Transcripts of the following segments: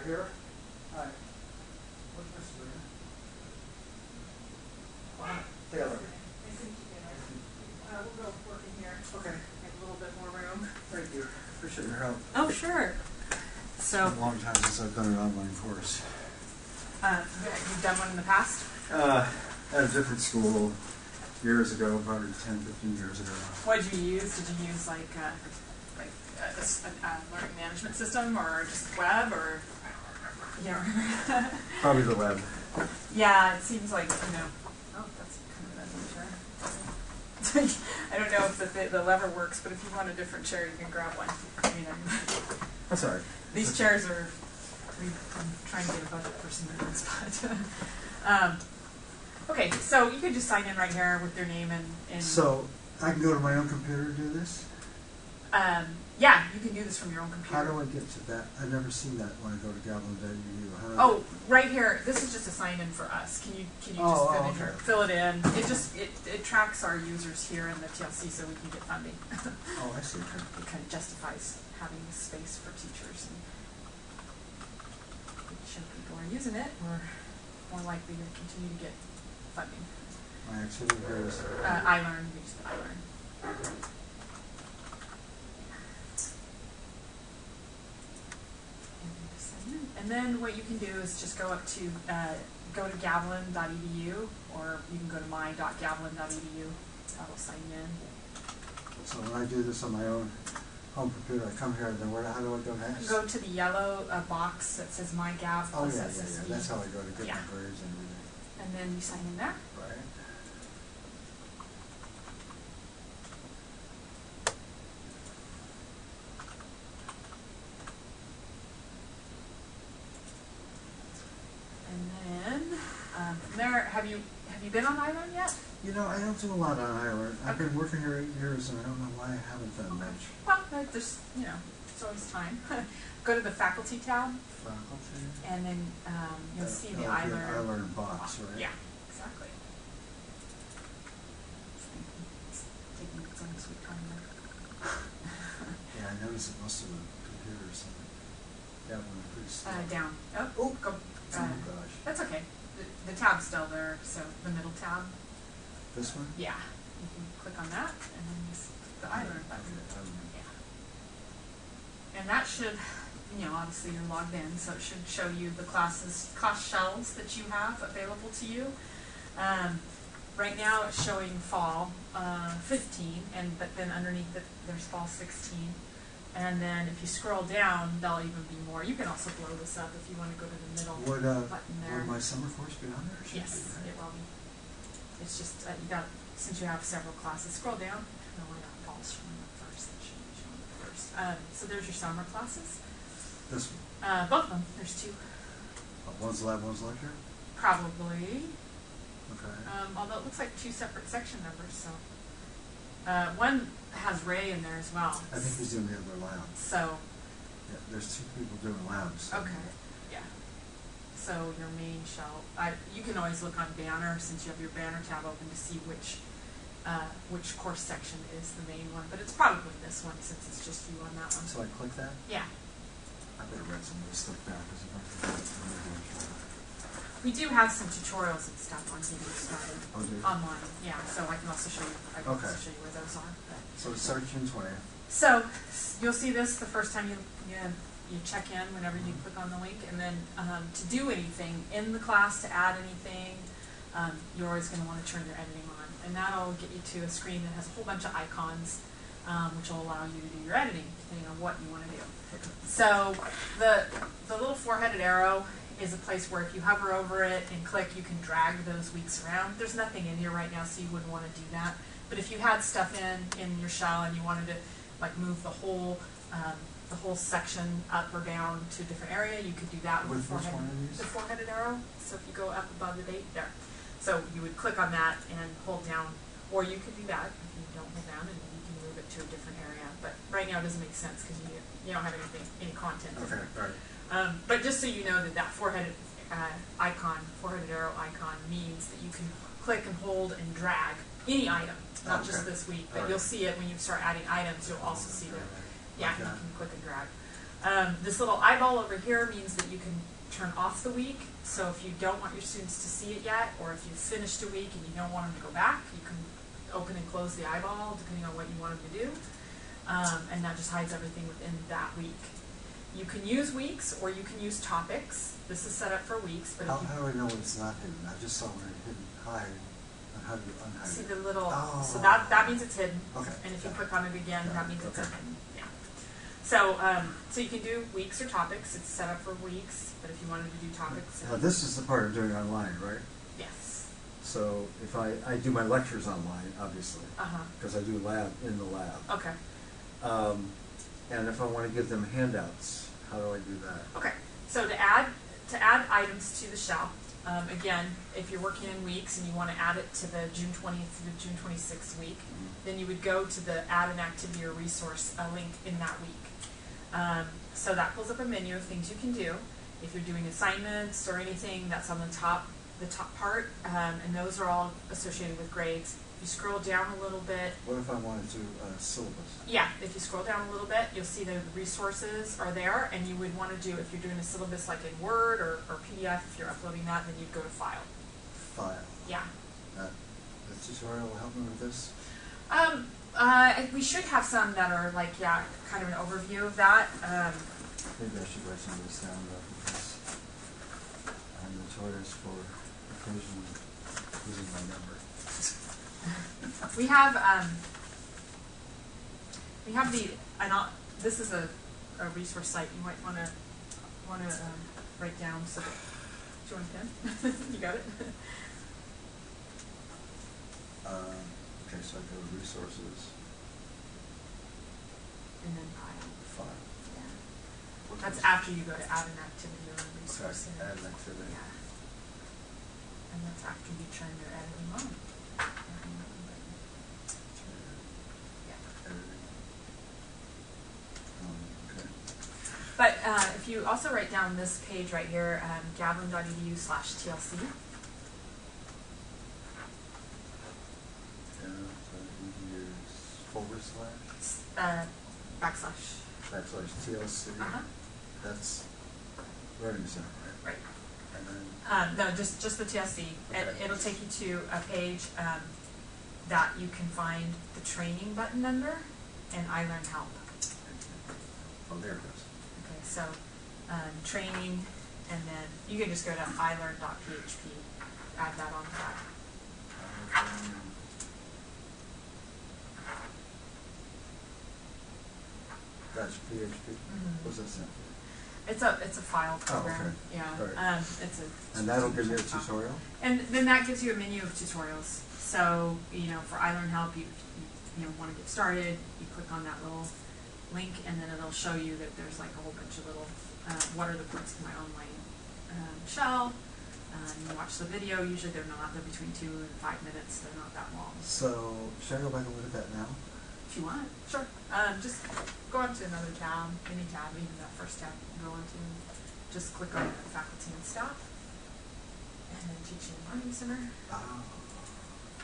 Right here? Hi. What's Mr. Lena? Taylor. Nice to meet you, Taylor. We'll go work in here. Okay. Have a little bit more room. Thank you. Appreciate your help. Oh, sure. So, It's been a long time since I've done an online course. you've done one in the past? At a different school years ago, probably 10, 15 years ago. What did you use? Did you use like a learning management system or just web or, you know? Probably the web. Yeah, it seems like, oh, that's kind of a new chair. I don't know if the lever works, but if you want a different chair, you can grab one. That's all right. These chairs are, I'm trying to get a budget for some of these, but, okay, so you could just sign in right here with your name and So, I can go to my own computer and do this? yeah, you can do this from your own computer. How do I get to that? I've never seen that when I go to Gavilan.edu. Oh, right here. This is just a sign in for us. Can you just fill it in? It tracks our users here in the TLC so we can get funding. Oh, I see. It kind of justifies having this space for teachers. And sure people are using it, we're more likely to continue to get funding. My activity here is iLearn, we use the iLearn. And then what you can do is just go up to Gavilan.edu, or you can go to my.gavilan.edu. That'll sign you in. So when I do this on my own home computer, I come here, and then how do I go next? Go to the yellow box that says My Gav plus SSV. That's how I go to get my grades and everything. And then you sign in there. Right. And then from there, have you been on iLearn yet? You know, I don't do a lot on iLearn. I've been working here 8 years, and I don't know why I haven't done much. Well, there's it's always time. Go to the Faculty tab. Faculty. And then you'll see the iLearn. iLearn box, right? Yeah, exactly. It's taking its own sweet time there. Yeah, I noticed that most of the computers have one pretty slow. Down. Oh, go. Oh gosh. That's okay. The tab's still there, so the middle tab. This one? Yeah. You can click on that, and then just the iLearn button. Yeah. And that should, obviously you're logged in, so it should show you the cost shells that you have available to you. Right now it's showing fall 15, but then underneath it there's fall 16. And then if you scroll down, there'll even be more. You can also blow this up if you want to go to the middle button there. Would my summer course be on there? Yes, it will be. It's just, since you have several classes, scroll down. No, why not? Fall's showing up first. That should be showing up first. So there's your summer classes. This one? Both of them. There's 2. One's lab, one's lecture? Probably. Okay. Although it looks like 2 separate section numbers, so. One has Ray in there as well. I think he's doing the other lab. So. Yeah, there's 2 people doing labs. Okay. Yeah. So your main shell. You can always look on Banner since you have your Banner tab open to see which course section is the main one. But it's probably this one since it's just you on that one. So I click that? Yeah. I better read some of this stuff back because if I We do have some tutorials and stuff on getting started online. Yeah, so I can also show you. I can also show you where those are. But. So it starts June 20th. So you'll see this the first time you check in whenever you click on the link, and then to do anything in the class, to add anything, you're always going to want to turn your editing on, and that'll get you to a screen that has a whole bunch of icons, which will allow you to do your editing depending on what you want to do. Okay. So the little 4-headed arrow is a place where if you hover over it and click, you can drag those weeks around. There's nothing in here right now, so you wouldn't want to do that. But if you had stuff in your shell and you wanted to move the whole section up or down to a different area, you could do that with the 4-headed arrow. So if you go up above the date there, so you would click on that and hold down, or you could do that if you don't hold down, and you can move it to a different area. But right now it doesn't make sense because you don't have any content. Okay, all right. But just so you know that 4-headed arrow icon means that you can click and hold and drag any item, not just this week, but you'll see it when you start adding items. You'll also see that, you can click and drag. This little eyeball over here means that you can turn off the week. So if you don't want your students to see it yet, or if you've finished a week and you don't want them to go back, you can open and close the eyeball depending on what you want them to do. And that just hides everything within that week. You can use weeks or you can use topics. This is set up for weeks. But how do I know when it's not hidden? I just saw where it hidden hide. How do you unhide see it? the little, so Oh. that means it's hidden. Okay. And if you click on it again, that means it's Okay. hidden. Yeah. So, so you can do weeks or topics. It's set up for weeks, but if you wanted to do topics. Now this is the part I'm doing online, right? Yes. So if I do my lectures online, obviously, Uh-huh. because I do lab in the lab. Okay. And if I want to give them handouts, how do I do that? Okay. So to add items to the shelf, again, if you're working in weeks and you want to add it to the June 20th through the June 26th week, then you would go to the add an activity or resource link in that week. So that pulls up a menu of things you can do. If you're doing assignments or anything, that's on the top part, and those are all associated with grades. If you scroll down a little bit, What if I wanted to syllabus? yeah, if you scroll down a little bit, you'll see the resources are there, and you would want to do, if you're doing a syllabus like in Word or PDF, if you're uploading that, then you'd go to File. File. Yeah. The tutorial will help me with this? We should have some that are like, yeah, kind of an overview of that. Maybe I should write some of this down though, because I'm notorious for occasionally losing my number. We have the, this is a resource site you might want to write down. So, do you want a pen? You got it? Okay, so I go to resources, And then File. file. Yeah. What That's comes- after you go to add an activity or a resource. Okay, add an activity. Yeah. And that's after you turn your editing on. Yeah. Editing. Okay. But if you also write down this page right here, gavilan.edu/TLC. // Backslash. TLC. Uh-huh. That's learning center, right? Right. And then No, just the TLC. And Okay. it'll take you to a page that you can find the training button under and iLearn Help. oh, there it goes. Okay, so training, and then you can just go to iLearn.php, add that onto that. That's PHP. What's that stand for? It's a file program. okay. Yeah. Right. It's a. And that'll give me a tutorial? And then that gives you a menu of tutorials. So, for iLearn Help, you want to get started, you click on that little link, and then it'll show you that there's like a whole bunch of little, what are the parts of my online shell. You watch the video, usually they're between 2 and 5 minutes, they're not that long. So, should I go back and look at that now? If you want, sure. Just go on to another tab, any tab, even that first tab you can go into. Just click on faculty and staff, and then teaching and learning center. Oh.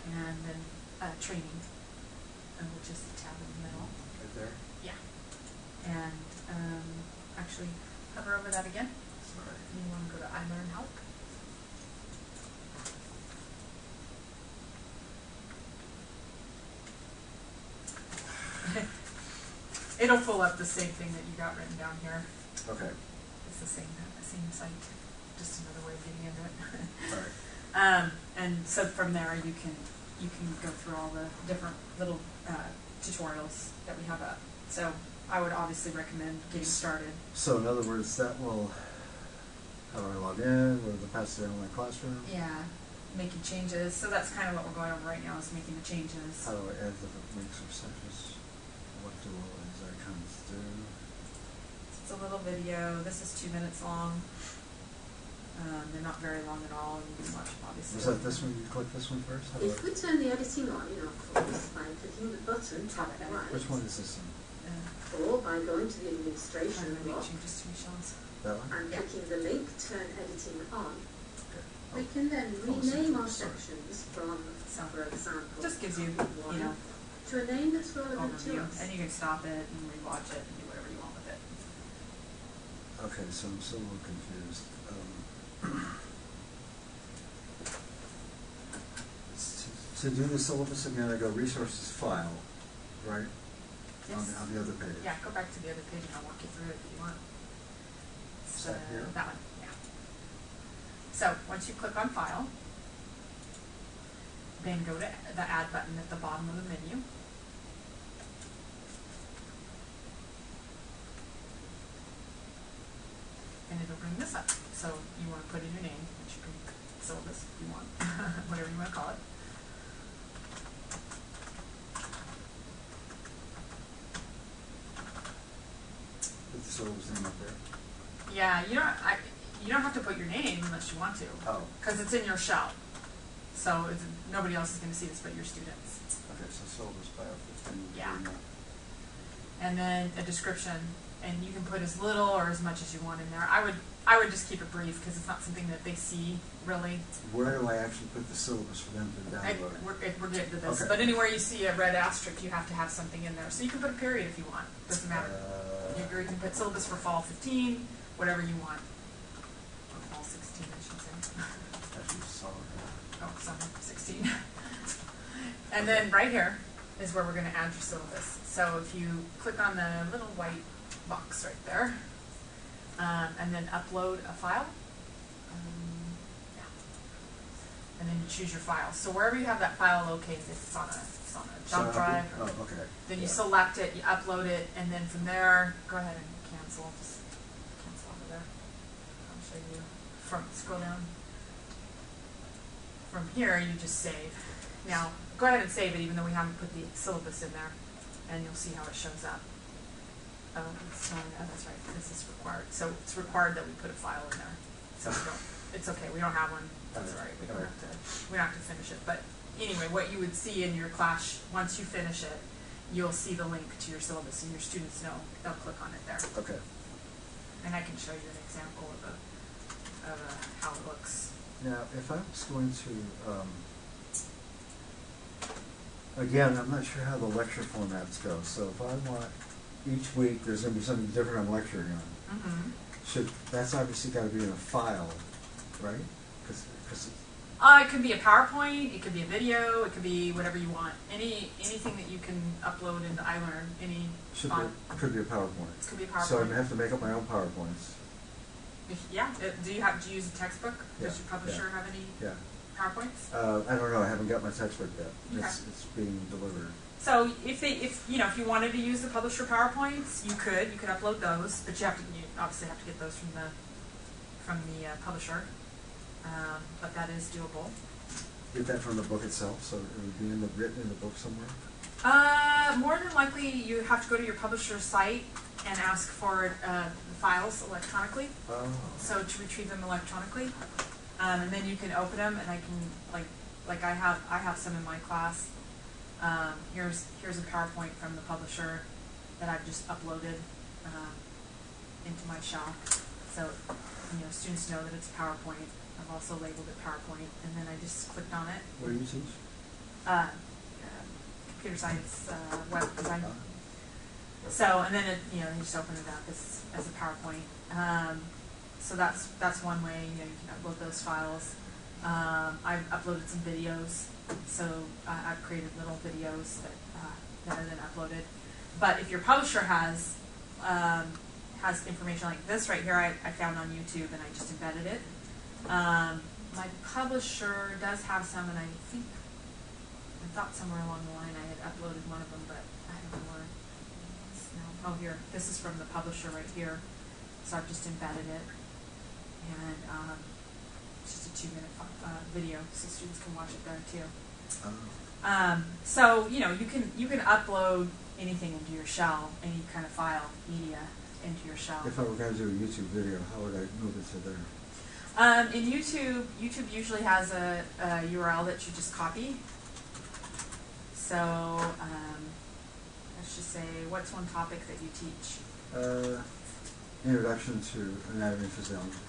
And then training, which is the tab in the middle. Right there? Yeah. And actually, hover over that again. Sorry. You want to go to iLearn Help. It'll pull up the same thing that you got written down here. Okay. It's the same site, just another way of getting into it. All right. And so from there you can go through all the different little tutorials that we have up. So I would obviously recommend getting started. So in other words, that will, how do I log in, or the pass to the online classroom? Yeah, making changes. So that's kind of what we're going over right now, is making the changes. How do I add the links or sessions? What do all these icons do? It's a little video. This is 2 minutes long. They're not very long at all, and you can watch them obviously. Was that this one? You click this one first? How do If we turn the editing on in our course by clicking the button top right, Which one is this one? or by going to the I'm administration going to make block changes to Michelle's. That one? and Yeah. clicking the link Turn Editing On, Okay. we can then Oh, rename our sorry. sections from, So for example, just gives you, one to a name that's relevant to overview, us. and you can stop it and rewatch it and do whatever you want with it. Okay, so I'm still a little confused. To do the syllabus again, I go resources file, right? Yes. On the other page. Yeah, go back to the other page and I'll walk you through it if you want. Is that here? That one, yeah. So once you click on file, then go to the add button at the bottom of the menu. And it'll bring this up. So you want to put in your name, which you can syllabus if you want, whatever you want to call it. Put the syllabus name up there. Yeah, you don't have to put your name unless you want to. Oh. Because it's in your shell. So nobody else is going to see this but your students. Okay, so syllabus file 15. Yeah. And then a description, and you can put as little or as much as you want in there. I would just keep it brief because it's not something that they see really. Where do I actually put the syllabus for them to download? We're getting to this, Okay. but anywhere you see a red asterisk, you have to have something in there. So you can put a period if you want. Doesn't matter. You can put syllabus for fall 15, whatever you want. Or fall 16, I should say. Actually, summer. Oh, summer 16. And then right here is where we're going to add your syllabus. So if you click on the little white box right there, and then upload a file, yeah. And then you choose your file. So wherever you have that file located, if it's on a jump drive, or, okay. then you select it, you upload it, and then from there, go ahead and cancel. Just cancel over there. I'll show you. Scroll down. From here, you just save. Now, go ahead and save it, even though we haven't put the syllabus in there, and you'll see how it shows up. So, yeah, that's right. This is required. So it's required that we put a file in there. So it's okay. We don't have one. That's all right. We don't have to finish it. But anyway, what you would see in your class once you finish it, you'll see the link to your syllabus, and your students know they'll click on it there. Okay. And I can show you an example of how it looks. Now, if I was going to, again, I'm not sure how the lecture formats go. So if I want each week, there's going to be something different I'm lecturing on. Mm-hmm. That's obviously got to be in a file, right? Because it could be a PowerPoint, it could be a video, it could be whatever you want. Anything that you can upload into iLearn. Could be a PowerPoint. It could be a PowerPoint. So I'm going to have to make up my own PowerPoints. Yeah. Do you use a textbook? Yeah. Does your publisher have any PowerPoints? I don't know. I haven't got my textbook yet. Okay. It's being delivered. So if you wanted to use the publisher PowerPoints, you could upload those, but you obviously have to get those from the publisher. But that is doable. Get that from the book itself, so it would be written in the book somewhere? More than likely, you have to go to your publisher's site and ask for the files electronically. Oh. So to retrieve them electronically, and then you can open them, and I can like I have some in my class. Here's a PowerPoint from the publisher that I've just uploaded into my shell. So students know that it's PowerPoint. I've also labeled it PowerPoint, and then I just clicked on it. What do you teach? Computer science, web design. So, and then you just open it up as a PowerPoint. So that's one way. You can upload those files. I've uploaded some videos, so I've created little videos that are then uploaded. But if your publisher has information like this right here, I found on YouTube, and I just embedded it. My publisher does have some, and I thought somewhere along the line I had uploaded one of them, but I don't know where. Oh, here. This is from the publisher right here. So I've just embedded it, and it's just a 2-minute video, so students can watch it there too. So you can upload anything into your shell, any kind of file, media into your shell. If I were going to do a YouTube video, how would I move it to there? In YouTube usually has a URL that you just copy. So let's just say, what's one topic that you teach? Introduction to Anatomy and Physiology.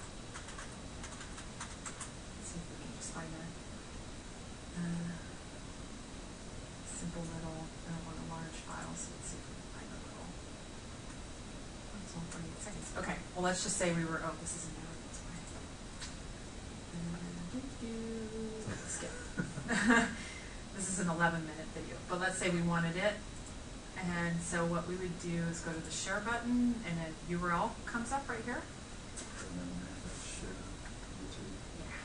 Let's see if we can just find a simple little, I don't want a large file, so let's see if we can find a little. It's 1:48 seconds. Okay, well, let's just say we were, oh, this is an hour, that's why. Skip. This is an 11-minute video, but let's say we wanted it. And so what we would do is go to the share button, and a URL comes up right here. And then let's share YouTube. Yeah.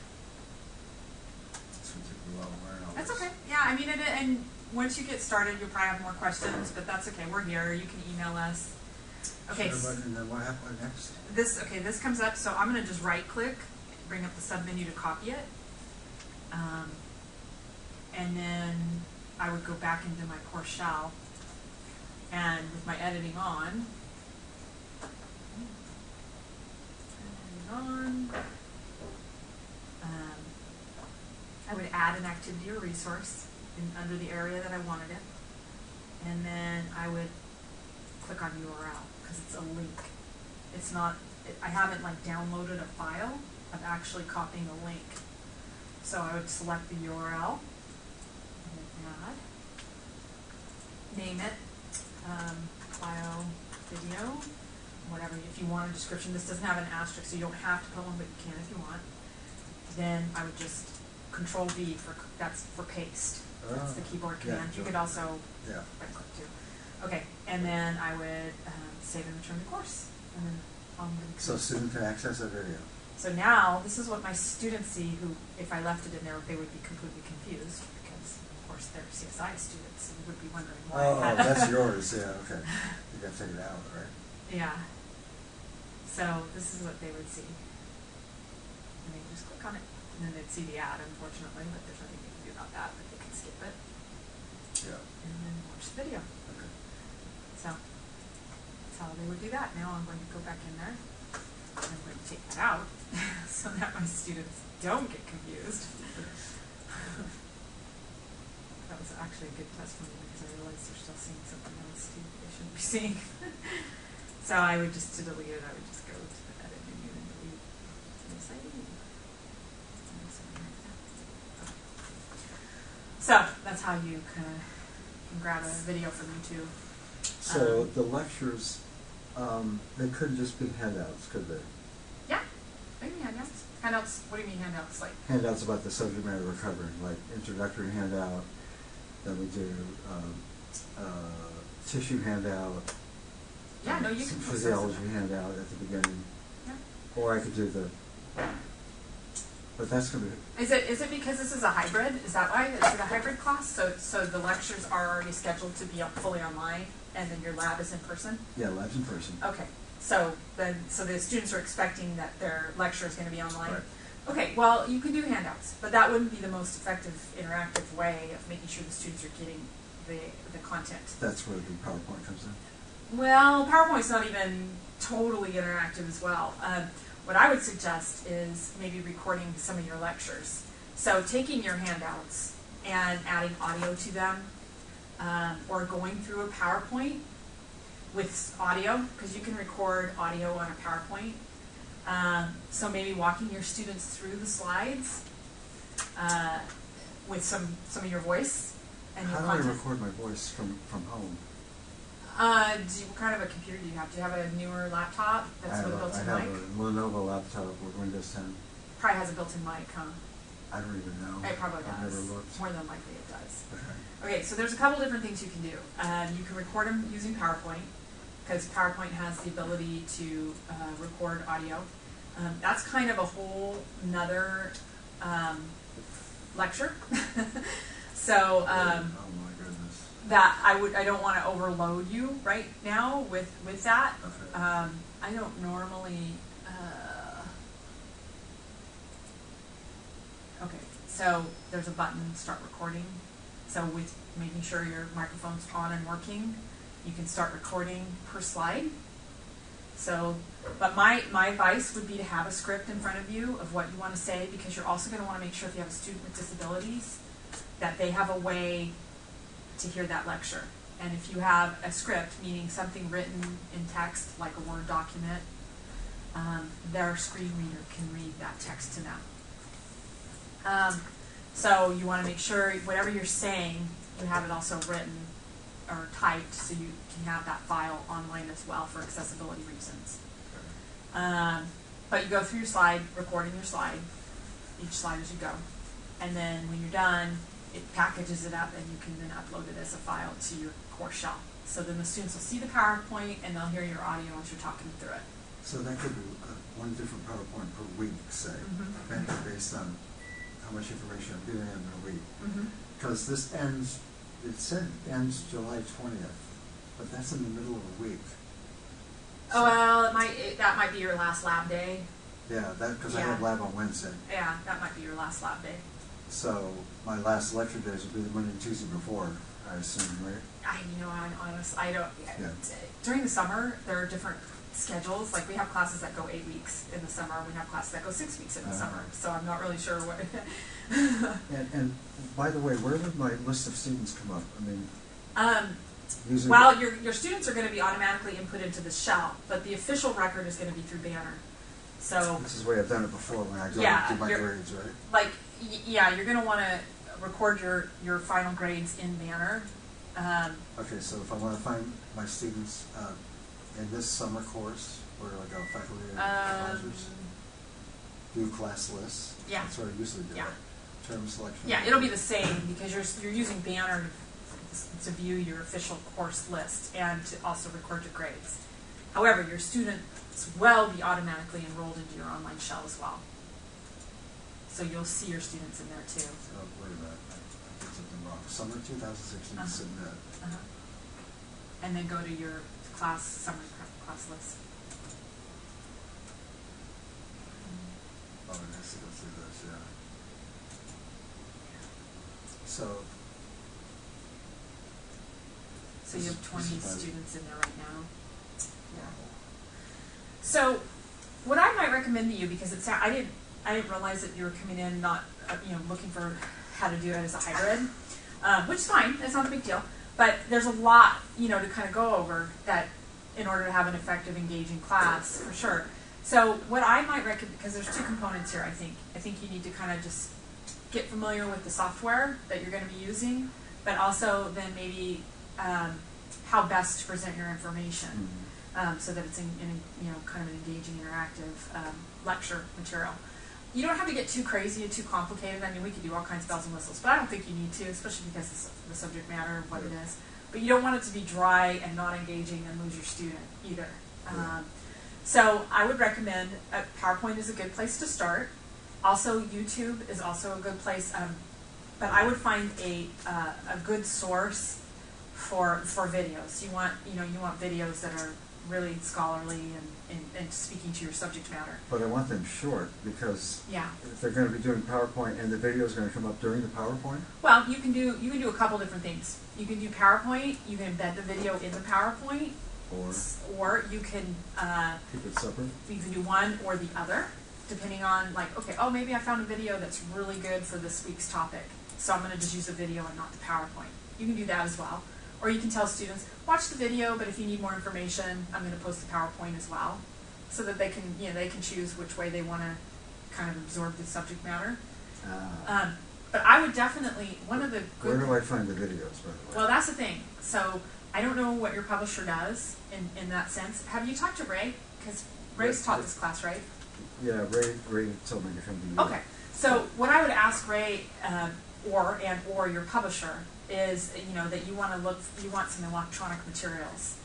It's gonna take a while to learn all That's this. okay. Yeah, I mean, and once you get started, you'll probably have more questions, but that's okay. We're here. You can email us. Okay. Share button, and then what happened next? This comes up, so I'm going to just right-click, bring up the submenu to copy it. And then I would go back into my course shell, and with my editing on, I would add an activity or resource under the area that I wanted it, and then I would click on URL because it's a link. It's not, I haven't like downloaded a file, I'm actually copying a link. So I would select the URL, and then add, name it, bio, video, whatever, if you want a description. This doesn't have an asterisk, so you don't have to put one, but you can if you want. Then I would just Control V that's for paste. That's the keyboard command. Yeah, you sure. could also Yeah. right click too. Okay, and then I would save and return the course. And then So student can access that video. so now this is what my students see, who if I left it in there they would be completely confused because of course they're CSI students and would be wondering why Oh, I had that's yours. Yeah. Okay. You got to take it out, right? Yeah. So this is what they would see. And they can just click on it. And then they'd see the ad, unfortunately, but there's nothing they can do about that, but they can skip it. Yeah. And then watch the video. Okay. So that's how they would do that. Now I'm going to go back in there. I'm going to take that out so that my students don't get confused. That was actually a good test for me because I realized they're still seeing something else too that they shouldn't be seeing. So I would just, to delete it, I would just go to the edit menu and delete this ID. So that's how you can grab a video from YouTube. So the lectures, they couldn't just be handouts, could they? Yeah, maybe handouts. Handouts, what do you mean handouts? Like, Handouts about the subject matter we're covering, like introductory handout, then we do tissue handout, yeah, no, you some can post those physiology in there. handout at the beginning, Yeah. or I could do the, but that's going to be, Is it because this is a hybrid? Is that why? Is it a hybrid class? So the lectures are already scheduled to be fully online, and then your lab is in person? yeah, labs in person. Okay. So the students are expecting that their lecture is going to be online? Right. Okay, well, you can do handouts, but that wouldn't be the most effective interactive way of making sure the students are getting the content. That's where the PowerPoint comes in. Well, PowerPoint's not even totally interactive as well. What I would suggest is maybe recording some of your lectures. So taking your handouts and adding audio to them, or going through a PowerPoint with audio, because you can record audio on a PowerPoint. So maybe walking your students through the slides with some of your voice and your How do content. I record my voice from home? What kind of a computer do you have? Do you have a newer laptop that's with a I built-in have mic? a Lenovo laptop with Windows 10. Probably has a built-in mic, huh? I don't even know. It probably I've does. never looked. More than likely it does. Okay. Okay, so there's a couple different things you can do. You can record them using PowerPoint, because PowerPoint has the ability to record audio. That's kind of a whole nother lecture. So Oh my goodness. that I don't want to overload you right now with that. Okay. I don't normally. Okay, so there's a button, start recording. So with making sure your microphone's on and working, you can start recording per slide. So, but my advice would be to have a script in front of you of what you want to say, because you're also going to want to make sure if you have a student with disabilities that they have a way to hear that lecture. And if you have a script, meaning something written in text, like a Word document, their screen reader can read that text to them. So you want to make sure whatever you're saying, you have it also written are typed, so you can have that file online as well for accessibility reasons. But you go through your slide, recording your slide, each slide as you go. And then when you're done, it packages it up and you can then upload it as a file to your course shell. So then the students will see the PowerPoint and they'll hear your audio as you're talking through it. So that could be one different PowerPoint per week, say, based on how much information I'm giving them in a week. Because this ends, it said ends July 20th, but that's in the middle of a week. Oh, well, that might be your last lab day. Yeah, because I Yeah. have lab on Wednesday. Yeah, that might be your last lab day. So my last lecture days will be the Monday and Tuesday before, I assume, right? I'm honest, I don't, Yeah. during the summer, there are different schedules. Like, we have classes that go 8 weeks in the summer, we have classes that go 6 weeks in the summer, so I'm not really sure what. And by the way, where would my list of students come up? I mean, using Well, your students are going to be automatically input into the shell, but the official record is going to be through Banner. So, this is the way I've done it before when I go Yeah, to do my you're- grades, right? like, yeah, you're going to want to record your final grades in Banner. Okay, so if I want to find my students in this summer course, where do I go? Faculty and advisors? Do class lists? Yeah. That's what I usually do. Yeah. Term selection? Yeah, it'll be the same because you're using Banner to view your official course list and to also record your grades. However, your students will be automatically enrolled into your online shell as well. So you'll see your students in there too. Oh, wait a minute. I did something wrong. Summer 2016, submit. And then go to your summary class list. Oh, it has to go through this, yeah. So So you have 20 This is students in there right now. Yeah. So what I might recommend to you, because I didn't realize that you were coming in not looking for how to do it as a hybrid, which is fine. It's not a big deal. But there's a lot to kind of go over that in order to have an effective, engaging class for sure. So what I might recommend, because there's two components here, I think you need to kind of just get familiar with the software that you're going to be using, but also then maybe how best to present your information so that it's in kind of an engaging, interactive lecture material. You don't have to get too crazy or too complicated. I mean, we could do all kinds of bells and whistles, but I don't think you need to, especially because the subject matter of what it is. But you don't want it to be dry and not engaging and lose your student either. So I would recommend PowerPoint is a good place to start. Also, YouTube is also a good place, but I would find a good source for videos. You want videos that are really scholarly and speaking to your subject matter. But I want them short because Yeah. if they're going to be doing PowerPoint and the video is going to come up during the PowerPoint. Well, you can do a couple different things. You can do PowerPoint. You can embed the video in the PowerPoint, or you can Keep it separate. you can do one or the other, depending on maybe I found a video that's really good for this week's topic, so I'm going to just use the video and not the PowerPoint. You can do that as well. Or you can tell students, watch the video, but if you need more information, I'm going to post the PowerPoint as well, so that they can choose which way they want to kind of absorb the subject matter. But I would definitely, one of the good... Where do I find the videos, by the way? Well, that's the thing. So I don't know what your publisher does in that sense. Have you talked to Ray? Because Ray's taught this class, right? Yeah, Ray told me to come to you. Okay. So what I would ask Ray or your publisher is that you want some electronic materials.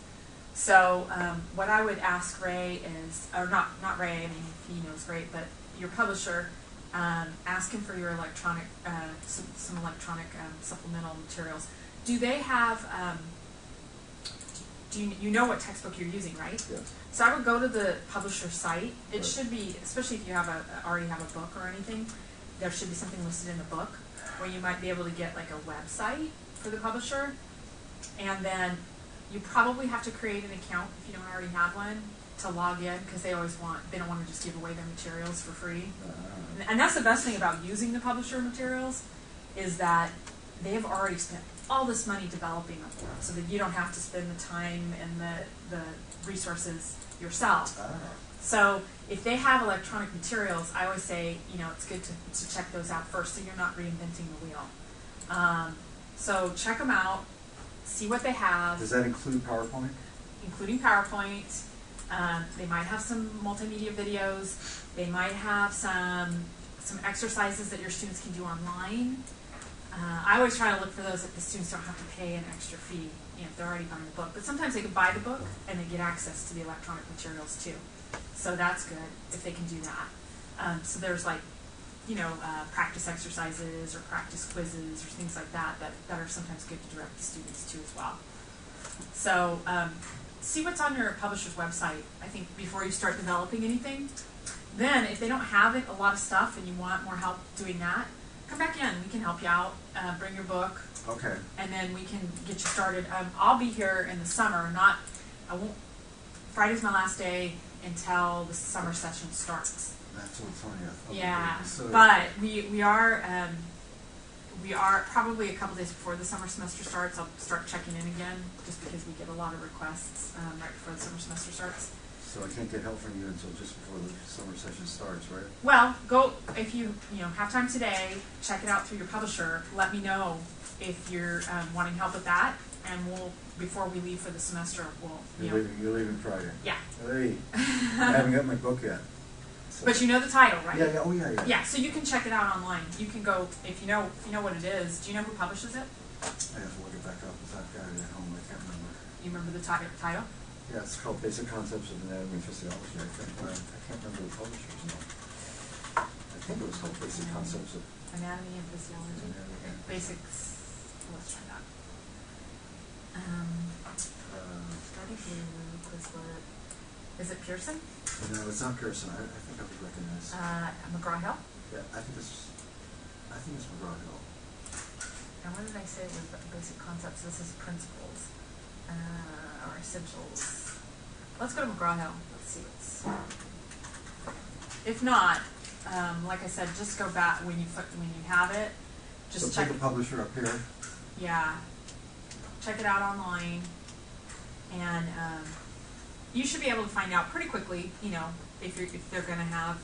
So what I would ask Ray is, or not Ray, I mean he knows great, but your publisher, ask him for your electronic some electronic supplemental materials. Do they have do you know what textbook you're using, right? Yes. So I would go to the publisher site. It Right. should be, especially if you already have a book or anything, there should be something listed in the book where you might be able to get like a website for the publisher, and then you probably have to create an account if you don't already have one to log in, because they don't want to just give away their materials for free. And that's the best thing about using the publisher materials, is that they have already spent all this money developing them, so that you don't have to spend the time and the resources yourself. So if they have electronic materials, I always say, it's good to check those out first, so you're not reinventing the wheel. So check them out, see what they have. Does that include PowerPoint? Including PowerPoint. They might have some multimedia videos. They might have some exercises that your students can do online. I always try to look for those that the students don't have to pay an extra fee, if they're already buying the book. But sometimes they can buy the book and they get access to the electronic materials too. So that's good if they can do that. So there's like, practice exercises or practice quizzes or things like that are sometimes good to direct the students to as well. So see what's on your publisher's website, I think, before you start developing anything. Then, if they don't have a lot of stuff and you want more help doing that, come back in. We can help you out. Bring your book. Okay. And then we can get you started. I'll be here in the summer. Friday's my last day until the summer session starts. That's what's funny. Yeah, So, but we are probably a couple days before the summer semester starts. I'll start checking in again, just because we get a lot of requests right before the summer semester starts. So I can't get help from you until just before the summer session starts, right? Well, go if you have time today. Check it out through your publisher. Let me know if you're wanting help with that, and before we leave for the semester, You're leaving Friday. Yeah. Hey, I haven't got my book yet. So. But you know the title, right? Yeah. Oh yeah. Yeah. So you can check it out online. You can go if you know what it is. Do you know who publishes it? I have to look it back up because I've got it at home. I can't remember. You remember the title? Yeah, it's called Basic Concepts of Anatomy and Physiology, I think. I can't remember the publisher's name. I think it was called Basic Concepts of Anatomy and Physiology. Anatomy and Basics. Let's try that. Starting with Quizlet. Is it Pearson? No, it's not Pearson. I think I would recognize. McGraw-Hill? Yeah, I think it's McGraw-Hill. And what did I say with basic concepts? This is principles or essentials. Let's go to McGraw-Hill. Let's see what's. If not, like I said, just go back when you have it. Just So check pick a publisher up here. Yeah, check it out online, and you should be able to find out pretty quickly. If they're going to have.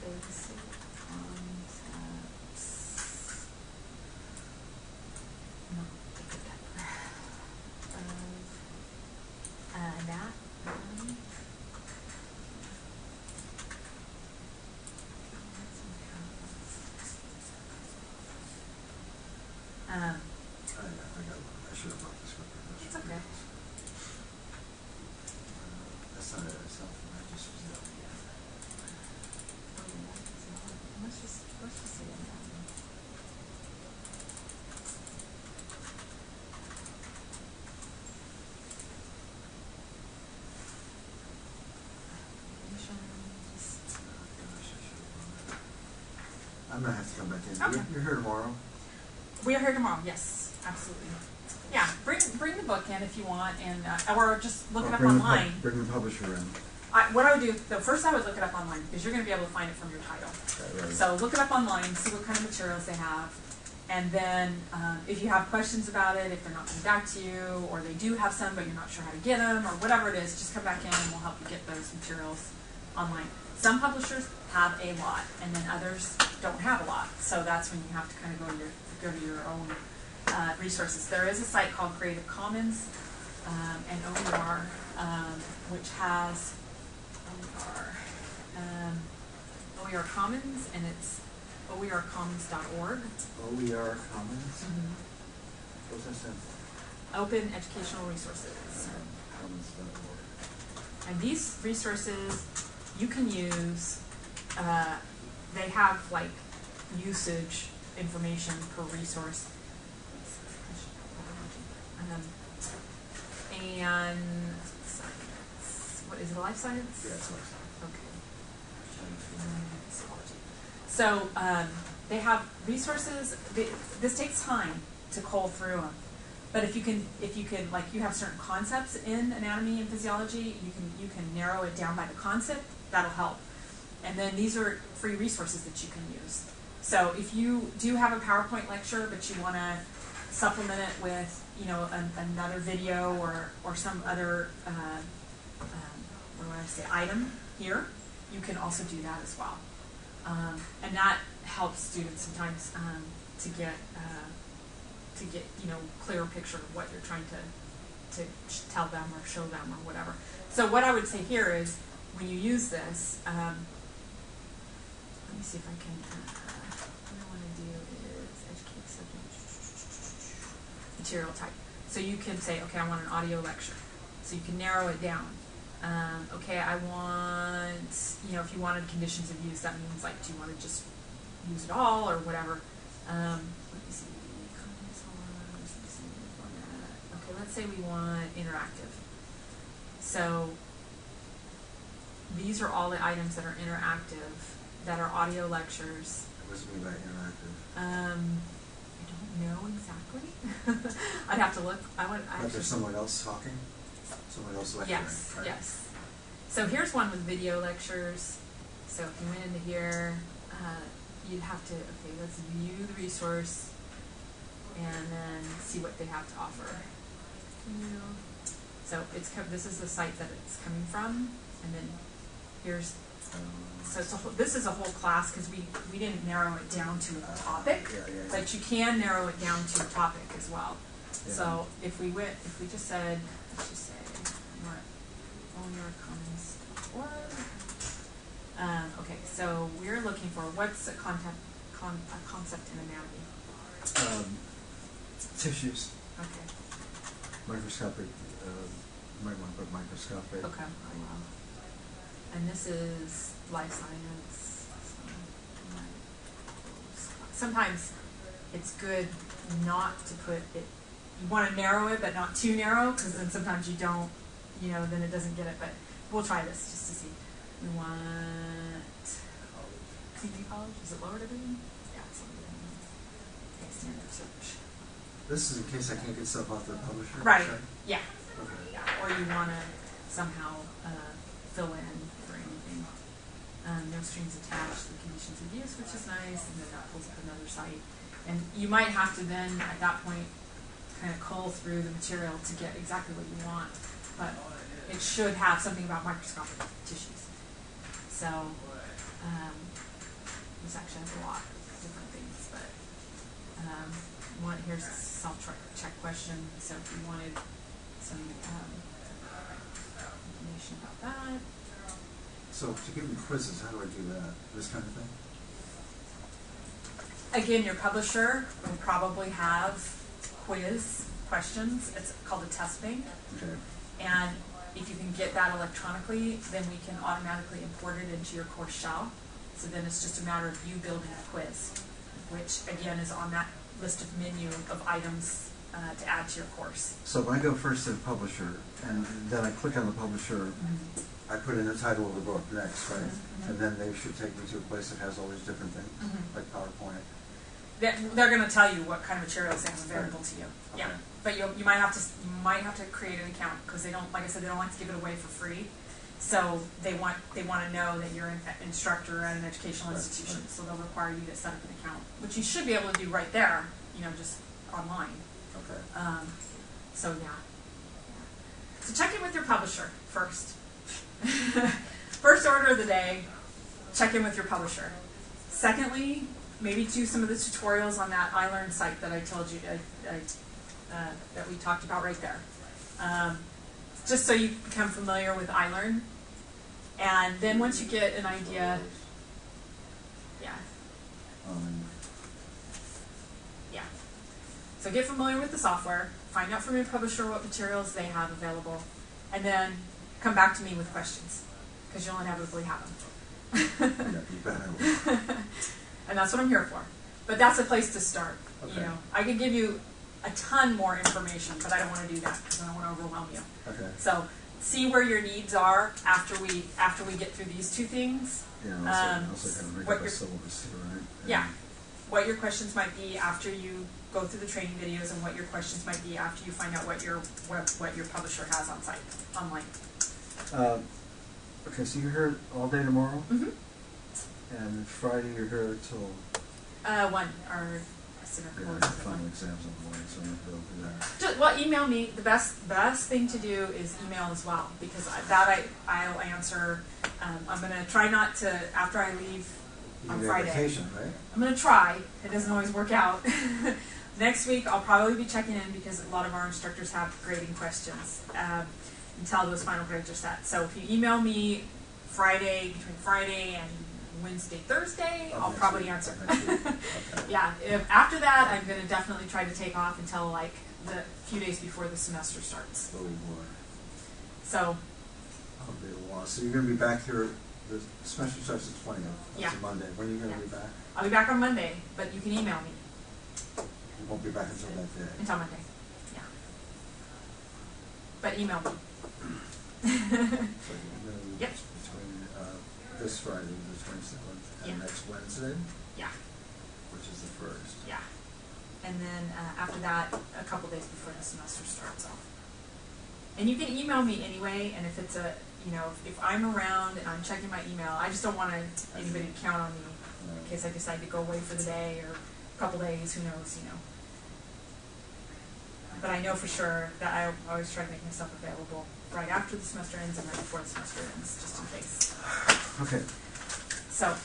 Basic concepts. No, that. I should have brought this with me. It's okay. That's not it. It's not. I just was there. Let's just say it. I'm gonna have to come back in. Okay. You're here tomorrow. We are here tomorrow. Yes, absolutely. Yeah, bring the book in if you want, and or just look it up online. Bring the publisher in. What I would do, though, first I would look it up online because you're going to be able to find it from your title. Right. So look it up online, see what kind of materials they have, and then if you have questions about it, if they're not coming back to you, or they do have some but you're not sure how to get them, or whatever it is, just come back in and we'll help you get those materials online. Some publishers have a lot, and then others don't have a lot. So that's when you have to kind of go to your own resources. There is a site called Creative Commons and OER, which has OER Commons, and it's oercommons.org. OER Commons? Mm-hmm. What's that stand for? Open Educational Resources. Commons.org. And these resources you can use, they have like usage information per resource. And science. What is it, life science? Yeah, it's like Okay. So they have resources. This takes time to cull through them. But if you can, like, you have certain concepts in anatomy and physiology, you can narrow it down by the concept. That'll help. And then these are free resources that you can use. So if you do have a PowerPoint lecture, but you want to supplement it with, another video or some other, item here, you can also do that as well. And that helps students sometimes to get clearer picture of what you're trying to tell them or show them or whatever. So what I would say here is when you use this, let me see if I can. What I want to do is educate subject material type. So you can say, okay, I want an audio lecture. So you can narrow it down. Okay, I want, if you wanted conditions of use, that means like, do you want to just use it all or whatever? Let me see. Okay, let's say we want interactive. So these are all the items that are interactive, that are audio lectures. What does it mean by interactive? I don't know exactly. I'd have to look. But there's someone else talking? Someone else lecturing? Yes, right? yes. So here's one with video lectures. So if you went into here, you'd have to, okay, let's view the resource and then see what they have to offer. So this is the site that it's coming from, and then here's, so it's this is a whole class because we didn't narrow it down to a topic, but you can narrow it down to a topic as well. Yeah. So if we just said, let's just say, okay, so we're looking for what's a concept in anatomy? Tissues. Okay. Microscopic. Might want to put microscopic. Okay. And this is life science. Sometimes it's good not to put it. You want to narrow it, but not too narrow, because then sometimes you don't. Then it doesn't get it. But we'll try this just to see. We want community college. Is it lowered everything? Yeah, it's lowered everything. Okay, standard search. This is in case I can't get stuff off the publisher? Right. Sure. Yeah. Okay. Yeah. Or you want to somehow fill in for anything. No strings attached to the conditions of use, which is nice, and then that pulls up another site. And you might have to then, at that point, kind of cull through the material to get exactly what you want. But it should have something about microscopic tissues. So this actually has a lot of different things, but here's a self-check question. So if you wanted some information about that. So to give me quizzes, how do I do that? This kind of thing? Again, your publisher will probably have quiz questions. It's called a test bank. Okay. And if you can get that electronically, then we can automatically import it into your course shell. So then it's just a matter of you building a quiz, which again is on that list of menu of items to add to your course. So when I go first to the publisher, and then I click on the publisher, I put in the title of the book next, right? Mm-hmm. And then they should take me to a place that has all these different things, like PowerPoint. They're going to tell you what kind of materials they have available to you. Okay. Yeah, but you might have to create an account because they don't, like I said, they don't like to give it away for free. So they want to know that you're an instructor at an educational institution. So they'll require you to set up an account, which you should be able to do right there. Just online. Okay. So yeah. So check in with your publisher first. First order of the day, check in with your publisher. Secondly, maybe do some of the tutorials on that iLearn site that I told you that we talked about right there. Just so you become familiar with iLearn. And then once you get an idea, yeah. Yeah. So get familiar with the software, find out from your publisher what materials they have available, and then come back to me with questions, because you'll inevitably have them. Yeah, you bet I will. And that's what I'm here for. But that's a place to start. Okay. I could give you a ton more information, but I don't want to do that because I don't want to overwhelm you. Okay. So see where your needs are after we get through these two things. Yeah, also kind of bring what up a your- syllabus too, right? Yeah. What your questions might be after you go through the training videos, and what your questions might be after you find out what your publisher has on site online. Okay, so you're here all day tomorrow, Mm-hmm. and Friday you're here till 1 or final exams on the morning, so I'm going to do that. Well, email me. The best thing to do is email as well, because I'll answer. I'm going to try not to, after I leave You on get Friday. vacation, right? I'm going to try. It doesn't always work out. Next week, I'll probably be checking in because a lot of our instructors have grading questions until those final grades are set. So if you email me between Friday and Wednesday, Thursday, I'll probably answer. Okay. Yeah, after that, I'm going to definitely try to take off until like the few days before the semester starts. Oh boy. So, That'll be a while. So you're going to be back here, the semester starts the 20th. That's Yeah. a Monday. When are you going to Yeah. be back? I'll be back on Monday, but you can email me You won't be back until that day. until Monday. Yeah. But email me. So you're going to Yep. between this Friday, the 27th, and Yeah. next Wednesday, Yeah. which is the 1st. Yeah. And then after that, a couple days before the semester starts off. And you can email me anyway, and if it's if I'm around and I'm checking my email, I just don't want anybody to count on me in case I decide to go away for the day or a couple days, who knows, But I know for sure that I always try to make myself available right after the semester ends and right before the semester ends, just in case. Okay. So,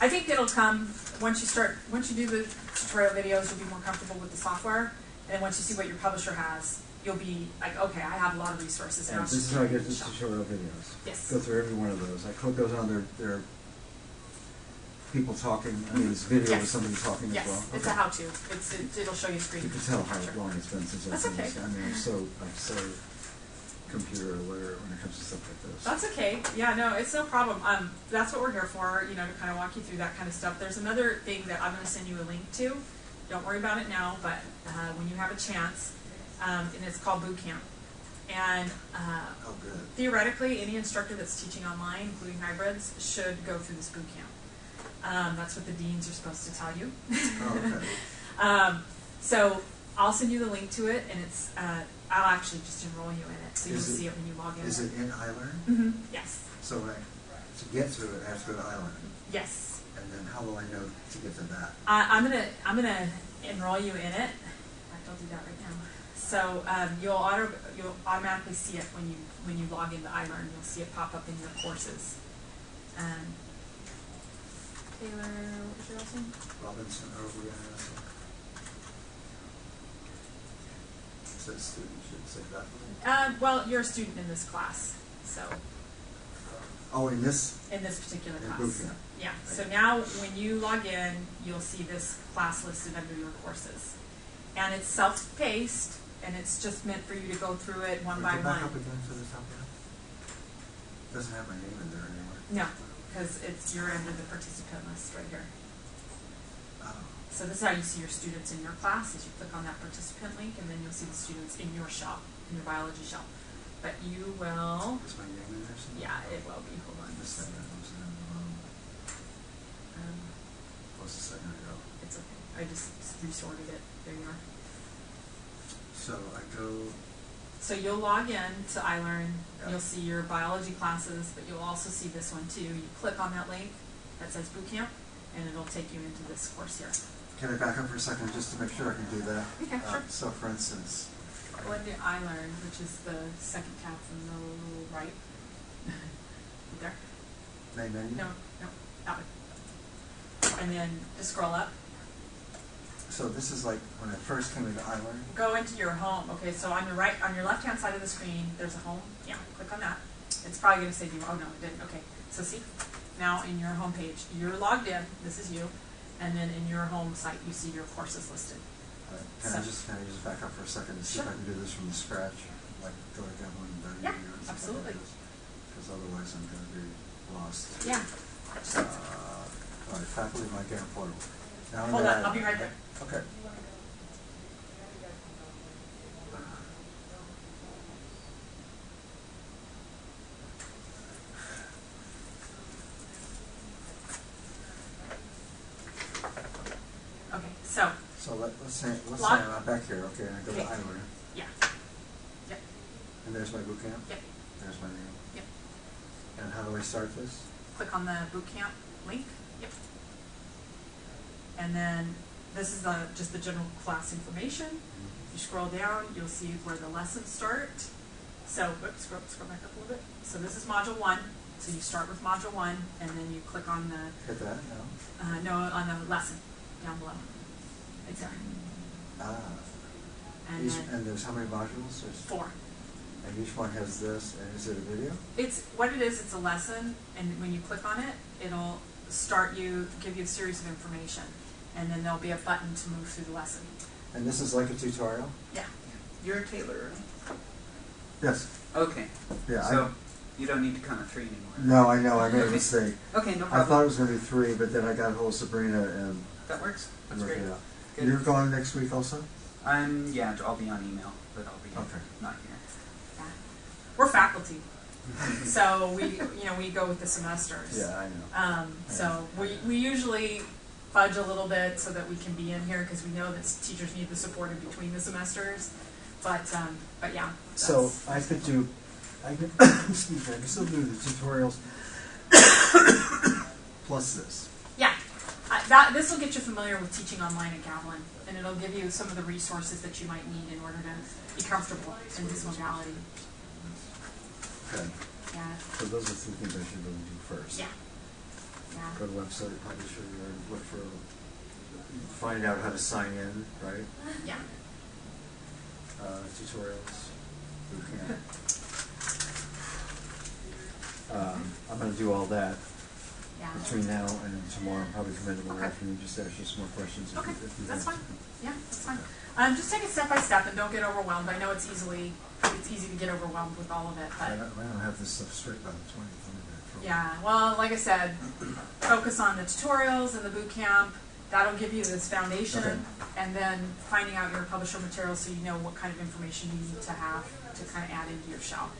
I think it'll come once you do the tutorial videos, you'll be more comfortable with the software, and once you see what your publisher has, you'll be like, okay, I have a lot of resources. And Now this it's is just how I getting get it the shot. tutorial videos. Yes. Go through every one of those. I click those on their people talking. I mean, it's video Yes. with somebody talking Yes, as well. it's a how-to. It'll show you screen. You can tell how capture. long it's been since I've That's done okay. this. I mean, I'm so computer aware when it comes to stuff like this. That's okay. Yeah, no, it's no problem. That's what we're here for, to kind of walk you through that kind of stuff. There's another thing that I'm going to send you a link to. Don't worry about it now, but when you have a chance, and it's called Boot Camp. And Oh, good. theoretically, any instructor that's teaching online, including hybrids, should go through this boot camp. That's what the deans are supposed to tell you. Oh, okay. So I'll send you the link to it, and it's I'll actually just enroll you in it, so you'll Is it- see it when you log in. Is it in iLearn? Mm-hmm. Yes. So to get to it, I have to go to iLearn. Yes. And then how will I know to get to that? I'm gonna enroll you in it. In fact, I'll do that right now. So you'll automatically see it when you log into iLearn. You'll see it pop up in your courses. Taylor, what was your last name? Robinson, It says student, should say that. Well, you're a student in this class, so Oh, in this? in this particular In class. boot camp. Yeah. So now when you log in, you'll see this class listed under your courses, and it's self-paced, and it's just meant for you to go through it one by Go back up one. again to the top there. Doesn't have my name in there anymore. No, because you're under the participant list right here. Oh. So this is how you see your students in your class, is you click on that participant link, and then you'll see the students in your shop, in your biology shop. But you will, Is my name in there somewhere? yeah, it will be. Hold on. Missed that. That was in, Um, was a second ago. it's okay. I just resorted it. There you are. So I go, So you'll log in to iLearn. Yeah. You'll see your biology classes, but you'll also see this one too. You click on that link that says Boot Camp, and it'll take you into this course here. can I back up for a second just to make sure I can do that? Okay, sure. So for instance, Go into iLearn, which is the second tab from the right. Right there. main menu? No, that one. And then just scroll up. So this is like when I first came into iLearn. Go into your home. Okay, so on your left-hand side of the screen, there's a home. Yeah, click on that. It's probably going to say, oh no, it didn't. Okay, so see, now in your home page, you're logged in. This is you, and then in your home site, you see your courses listed. Can I just back up for a second to see if Sure. I can do this from scratch, like go to Gavilan and Yeah, absolutely. Because otherwise I'm going to be lost. Yeah. All right, faculty my camp portal. Now I'm Hold in on, iLearn. I'll be right there. Okay. Okay, so So let's say Log- I'm back here, okay, and I go to Okay. iLearn, yeah, yep, and there's my boot camp, yep, there's my name. yep. And how do I start this? Click on the boot camp link. Yep. And then this is just the general class information. If you scroll down, you'll see where the lessons start. So, oops, scroll back up a little bit. So this is module 1. So you start with module 1, and then you click on the, Hit that, no? no, on the lesson down below. Right there. Ah. And then And there's how many modules? There's 4. And each one has this, and is it a video? It's what it is. It's a lesson, and when you click on it, it'll give you a series of information, and then there'll be a button to move through the lesson. And this is like a tutorial? Yeah. You're a tailor, right? Yes. Okay. Yeah. So you don't need to count to 3 anymore. No, I know. I made a mistake. Okay, no I problem. thought it was going to be 3, but then I got a hold of Sabrina and That works. That's worked great. it out. Good. You're going next week also? Yeah, I'll be on email, but I'll be Okay. not here. Yeah. We're faculty, so we go with the semesters. Yeah, I know. So we usually fudge a little bit so that we can be in here because we know that teachers need the support in between the semesters. But yeah. So I could excuse me, I could still do the tutorials plus this. Yeah. This will get you familiar with teaching online at Gavilan, and it'll give you some of the resources that you might need in order to be comfortable in this modality. Okay. Yeah. So those are 3 things I should really do first. Yeah. Yeah. Go to the website, publisher, and look for, find out how to sign in, right? Yeah. Tutorials, bootcamp. I'm going to do all that Yeah. between now and tomorrow. I'll probably come in tomorrow Okay. afternoon, just ask you some more questions. Okay, if you that's want. fine. Yeah, that's fine. Just take it step by step and don't get overwhelmed. I know it's easy to get overwhelmed with all of it, I but don't have this stuff straight by the 20th. yeah. Well, like I said, focus on the tutorials and the boot camp. That'll give you this foundation, Okay. and then finding out your publisher material so you know what kind of information you need to have to kind of add into your shell.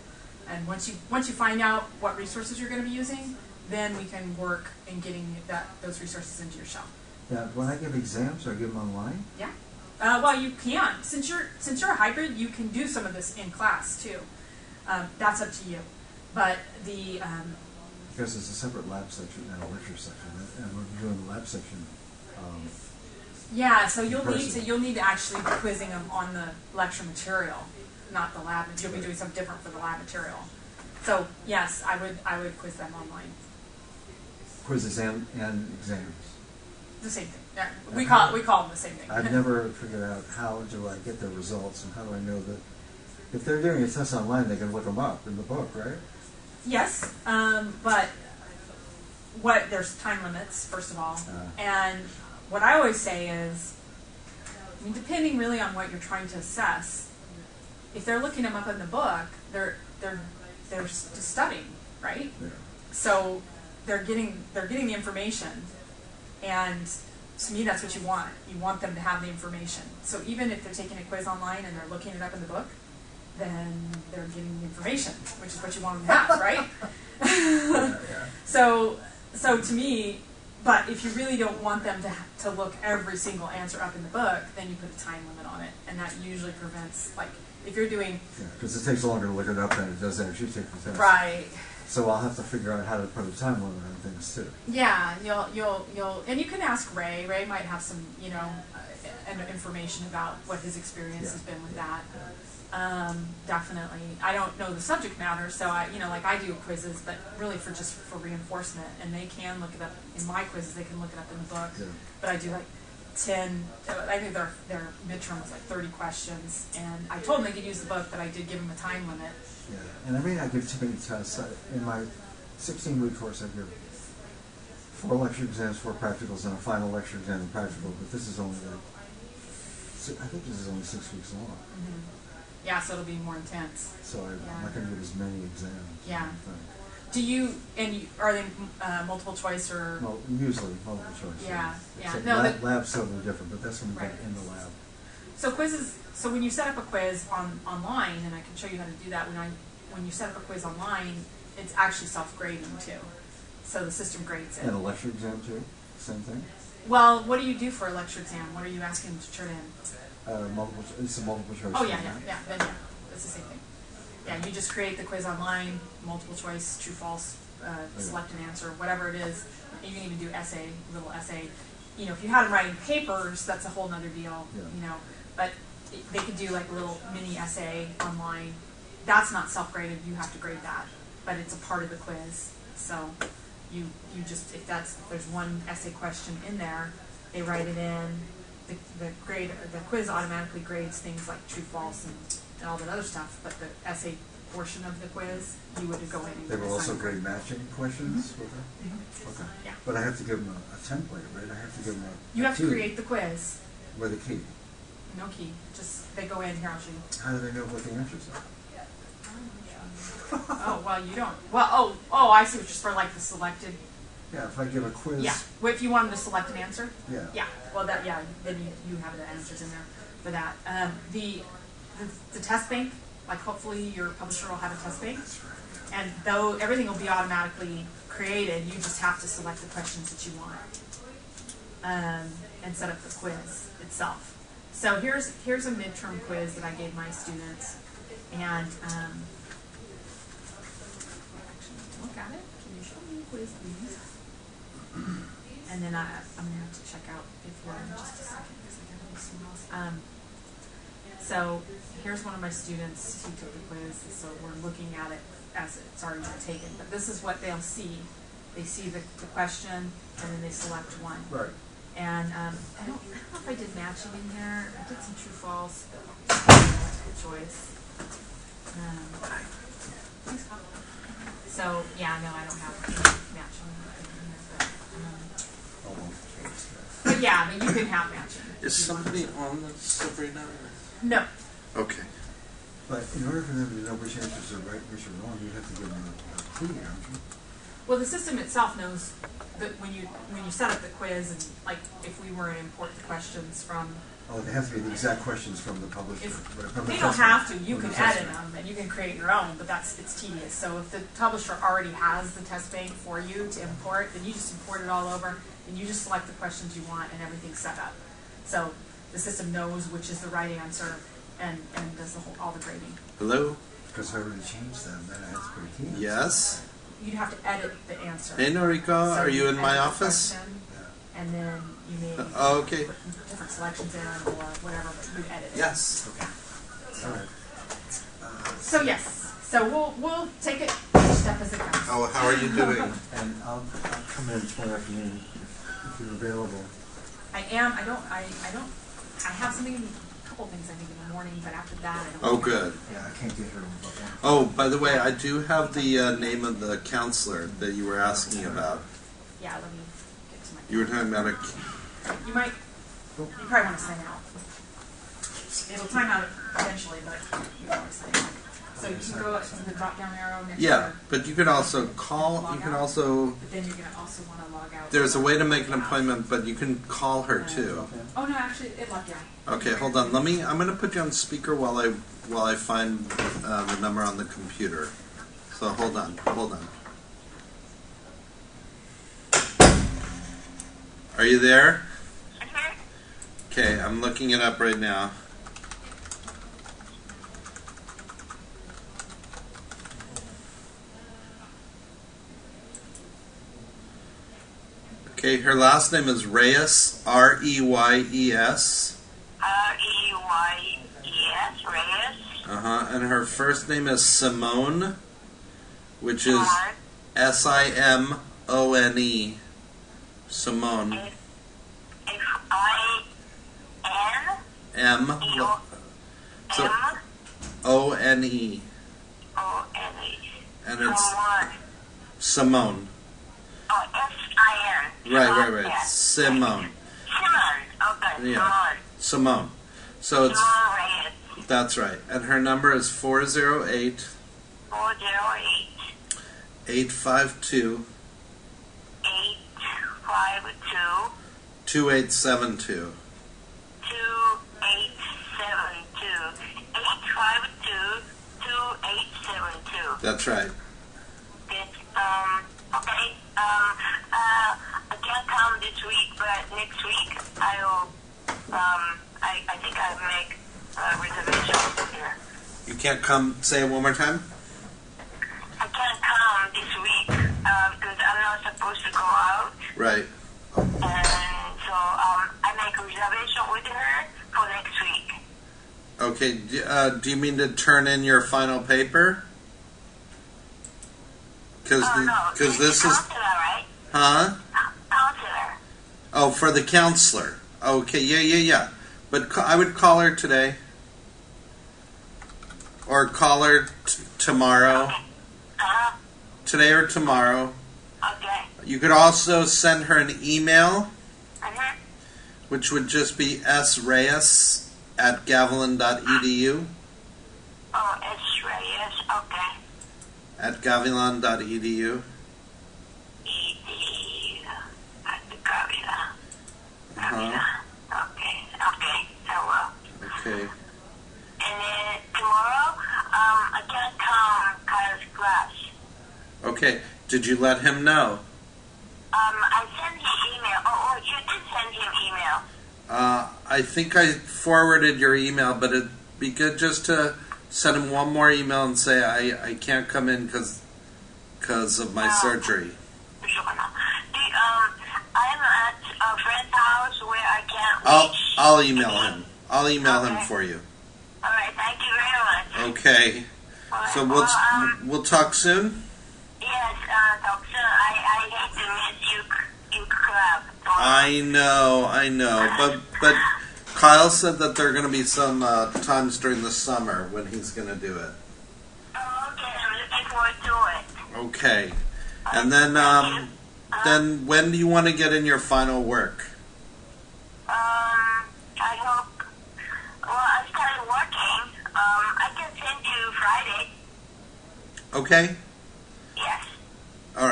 And once you find out what resources you're going to be using, then we can work in getting those resources into your shell. Now, when I give exams, do I give them online? Yeah. Well, you can. Since you're a hybrid, you can do some of this in class too. That's up to you. But the Because it's a separate lab section and a lecture section, and we're doing the lab section. yeah, so you'll person. need to actually be quizzing them on the lecture material, not the lab. You'll be doing something different for the lab material. So yes, I would quiz them online. Quizzes and exams. The same thing. Yeah, we call them the same thing. I've never figured out how do I get the results and how do I know that if they're doing a test online, they can look them up in the book, right? Yes, but there's time limits first of all, and what I always say is, I mean, depending really on what you're trying to assess, if they're looking them up in the book, they're just studying, right? Yeah. So they're getting the information, and to me that's what you want. You want them to have the information. So even if they're taking a quiz online and they're looking it up in the book, then they're getting the information, which is what you want them to have, right? Yeah. So to me, but if you really don't want them to look every single answer up in the book, then you put a time limit on it, and that usually prevents, like, if you're doing Because it takes longer to look it up than it does actually take the test. right. So I'll have to figure out how to put a time limit on things too. Yeah, you'll, and you can ask Ray. Ray might have some, information about what his experience has been with that. Definitely. I don't know the subject matter, so I do quizzes, but really for reinforcement, and they can look it up in my quizzes. They can look it up in the book, Yeah. but I do like 10. I think their midterm was like 30 questions, and I told them they could use the book, but I did give them a time limit. Yeah. And I may not give too many tests. In my 16-week course, I give 4 lecture exams, 4 practicals, and a final lecture exam and practical. But this is only I think this is only 6 weeks long. Mm-hmm. Yeah, so it'll be more intense. So I'm not going to give as many exams. Yeah. I think. Are they multiple choice or? Well, usually multiple choice. Yeah. Except No, lab's totally different, but that's when we Right. get in the lab. So quizzes. So when you set up a quiz online, and I can show you how to do that. When you set up a quiz online, it's actually self-grading too. So the system grades it. And a lecture exam too. Same thing. Well, what do you do for a lecture exam? What are you asking them to turn in? It's a multiple choice. Oh thing, yeah, right? then yeah, it's the same thing. Yeah, you just create the quiz online, multiple choice, true, false, select an answer, whatever it is. You can even do little essay. If you had them writing papers, that's a whole nother deal. Yeah. But they could do like a little mini essay online. That's not self-graded. You have to grade that, but it's a part of the quiz. So you just, if there's one essay question in there, they write it in. The quiz automatically grades things like true, false, and all that other stuff. But the essay portion of the quiz, you would go in and They will also assign grade matching questions with it? Okay. Yeah. But I have to give them a template, right? I have to give them a You have to key create the quiz. with a key. No key. Just they go in here. I'll show you. How do they know what the answers are? Oh well, you don't. Well, oh, I see. Which is for like the selected. Yeah, if I give a quiz. Yeah. Well, if you wanted to select an answer. Yeah. Yeah. Well, then you have the answers in there for that. The test bank, like hopefully your publisher will have a test bank, That's right. and though everything will be automatically created, you just have to select the questions that you want, and set up the quiz itself. So here's a midterm quiz that I gave my students, and actually look at it. Can you show me the quiz, please? And then I'm gonna have to check out if you're in just a second because I gotta do something else. So here's one of my students. He took the quiz, so we're looking at it as it's already been taken. But this is what they'll see. They see the question, and then they select one. Right. And I don't know if I did matching in here. I did some true false. Multiple choice. So yeah, no, I don't have matching in here, but yeah, but you can have matching. Is somebody on the Sabrina? No. Okay. But in order for them to know which answers are right, which are wrong, you have to give them a key, don't you? Well, the system itself knows that when you set up the quiz, and like if we were to import the questions from. Oh, they have to be the exact questions from the publisher. They don't have to. You can edit them and you can create your own, but it's tedious. So if the publisher already has the test bank for you to import, then you just import it all over, and you just select the questions you want, and everything's set up. So the system knows which is the right answer, and does all the grading. Hello? Because I already changed them, then I have to put a key in. Yes? You'd have to edit the answer. Hey, Noriko, So are you in my edit the office? question, and then you may Oh, okay. put different selections in or whatever, but you'd edit it. Yes. Okay. All right. So yes, so we'll take it each step as it comes. Oh, how are you doing? And I'll come in tomorrow afternoon if you're available. I am. I don't. I have something. A couple things I think in the morning, but after that, I don't. Oh, good. Yeah, I can't get her but one. Oh, by the way, I do have the name of the counselor that you were asking about. Yeah. Let me get to my. You were talking about a... You might. You probably want to sign out. It'll time out eventually, but you want to sign out. So you can go to the drop-down arrow next to Yeah, the- but you could also call, you can also... But then you're going to also want to log out. There's a way to make an appointment, but you can call her too. Oh, no, actually, it logged out. Okay, hold on. I'm going to put you on speaker while I find the number on the computer. So hold on. Are you there? Okay, I'm looking it up right now. Okay, her last name is Reyes, R-E-Y-E-S. R-E-Y-E-S, Reyes. And her first name is Simone, which is Simone. S-I-M-O-N-E. Simone. F-I-N? M. So, M? O-N-E. O-N-E. And it's Simone. Simone. Oh, S-I-N. Right. Yes. Simone. Simone. Okay, Yeah. Simone. So it's, Simone Reyes. that's right. And her number is 408 408 852 852 2872. 2872. 852 2872. That's right. Good. Okay. I can't come this week, but next week I will. I think I'll make a reservation here. You can't come, say it one more time? I can't come this week because I'm not supposed to go out, Right. and so I make a reservation with her for next week. Okay, do you mean to turn in your final paper? because Oh, no. because this is Counselor, right? huh? Counselor. Oh, for the counselor. Okay, yeah. But I would call her today, or call her tomorrow. Okay. Uh-huh. Today or tomorrow. Okay. You could also send her an email, Uh-huh. which would just be sreyes@gavilan.edu. Oh, it's Reyes. Okay. At gavilan.edu. E.D. at the Gavilan. Uh-huh. Okay. I will. Okay. And then tomorrow, I can't come Kyle's class. Okay. Did you let him know? I sent him email. Oh, you did send him email. I think I forwarded your email, but it'd be good just to send him one more email and say I can't come in because of my surgery. I'm at a friend's house where I can't reach. I'll email him. I'll email him Okay. for you. All right, thank you very much. Okay. All right, So well, we'll talk soon. yes, talk soon. I hate to miss you club. I know, but Kyle said that there are going to be some times during the summer when he's going to do it. Oh, okay, I'm looking forward to it. Okay, and then when do you want to get in your final work? I hope. Well, I started working. I can send you Friday. Okay. Yes. All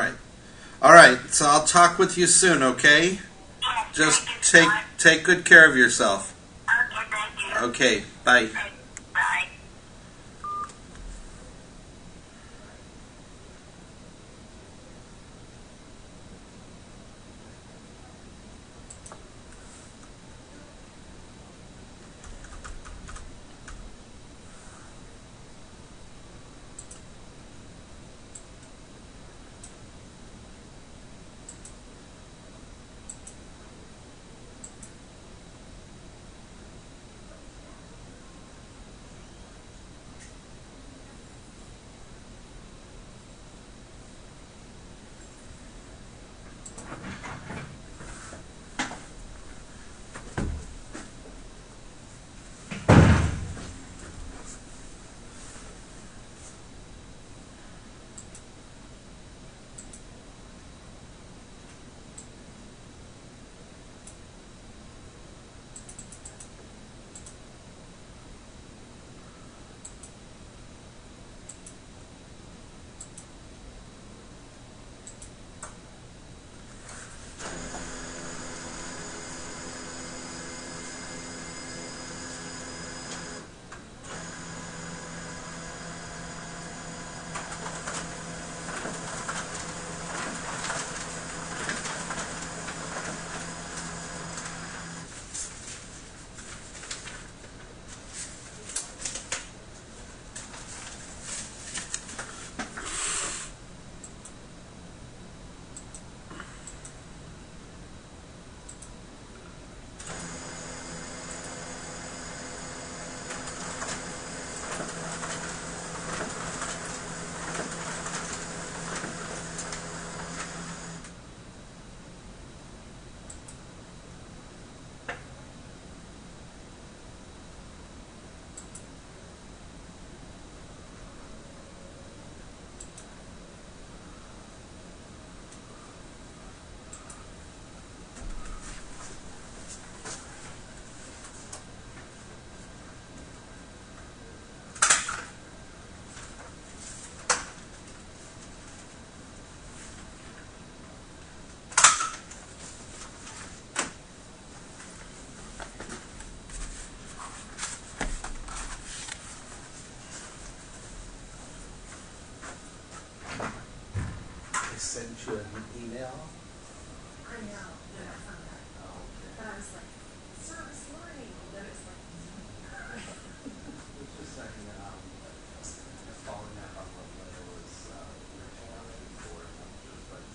right. So I'll talk with you soon. Okay. Yes. Just thank you so much. take good care of yourself. Okay, thank you. Okay. Bye. Bye. Send you an email. I know. Yeah, I found that. But I was like, service line. Then it's like, Just saying, following up on what Leah was reaching out before, just like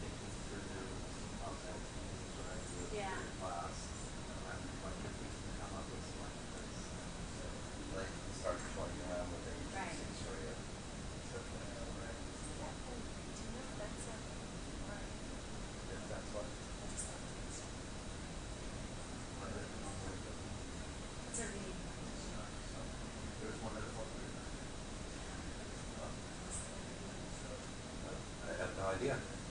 thinking through outside things that I do in class, and like if we can come up with some ideas, like start toying around with it, Right. for you. Right. idea.